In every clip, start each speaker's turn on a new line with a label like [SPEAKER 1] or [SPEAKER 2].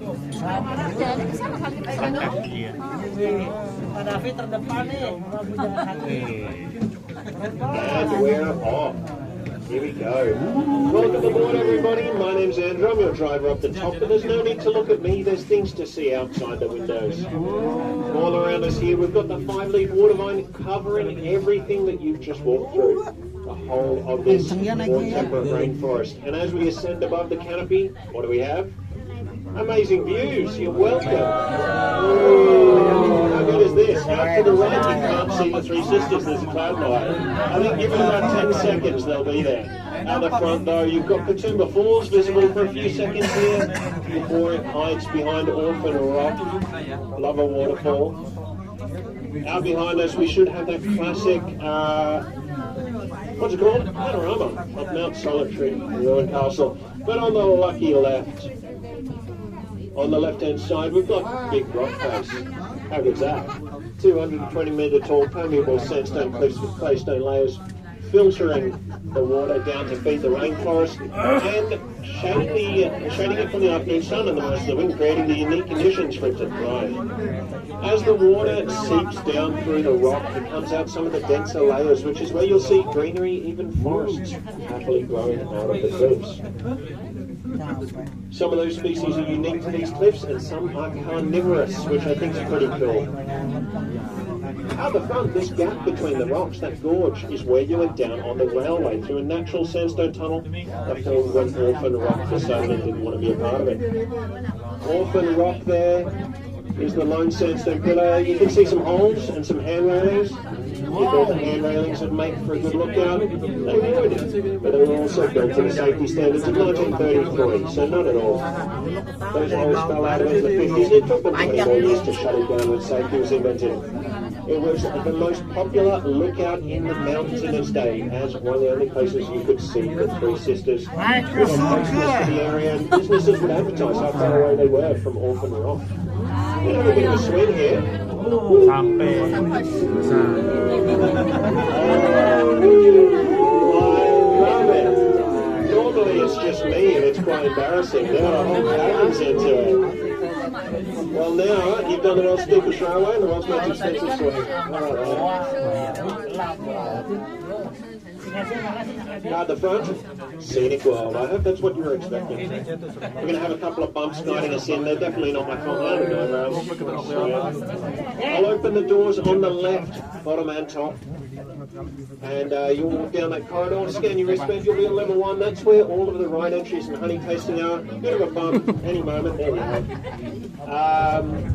[SPEAKER 1] Jadi ke sana kaki pegang.
[SPEAKER 2] Iya.
[SPEAKER 3] Pak David terdepan nih.
[SPEAKER 4] And we're off. Here we go. Welcome aboard, everybody. My name's Andrew. I'm your driver up the top, but there's no need to look at me. There's things to see outside the windows. All around us here, we've got the 5-leaf water vine covering everything that you've just walked through. The whole of this more temperate rainforest. And as we ascend above the canopy, what do we have? Amazing views. You're welcome. Ooh, how good is this? Out to the right, you can't see the Three Sisters. There's a cloud light. I think give it about 10 seconds, they'll be there. At the front, though, you've got Katoomba Falls visible for a few seconds here before it hides behind Orphan Rock, Lover Waterfall. Out behind us, we should have that classic, what's it called? Panorama of Mount Solitary, Ruined Castle. But on the lucky left, on the left-hand side, we've got Big Rock Face. How good's that? 220-metre tall permeable sandstone cliffs with claystone layers filtering the water down to feed the rainforest and shading it from the afternoon sun and the most of the wind, creating the unique conditions for it to thrive. As the water seeps down through the rock, it comes out some of the denser layers, which is where you'll see greenery, even forests, happily growing out of the cliffs. Some of those species are unique to these cliffs and some are carnivorous, which I think is pretty cool. At the front, this gap between the rocks, that gorge, is where you went down on the railway through a natural sandstone tunnel that formed when Orphan Rock decided it didn't want to be a part of it. Orphan Rock there is the lone sandstone pillar. You can see some holes and some hand railings. You thought the hand railings would make for a good lookout. They would, but they were also built to the safety standards of 1933, so not at all. Those holes fell out of it in the 50s. It took them 24 years to shut it down when safety was invented. It was the most popular lookout in the mountains in its day, as one of the only places you could see the Three Sisters. It was close to the area, and businesses would advertise how far away they were from Orphan Rock. We have a bit of a swing here.
[SPEAKER 2] Sampai besar.
[SPEAKER 4] I love it. Normally it's just me and it's quite embarrassing. Now the whole family's into it. Well, now you've done the world's steepest railway and the world's most expensive swing. At the front, scenic world. I hope that's what you were expecting. We're going to have a couple of bumps guiding us in. They're definitely not my front line to go around. I'll open the doors on the left, bottom and top. And you'll walk down that corridor, scan your wristband, you'll be at level 1. That's where all of the ride entries and honey tasting are. Bit of a bump any moment. There we go.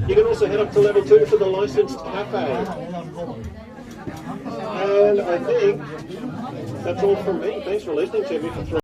[SPEAKER 4] You can also head up to level 2 for the licensed cafe. And I think that's all from me. Thanks for listening to me for 3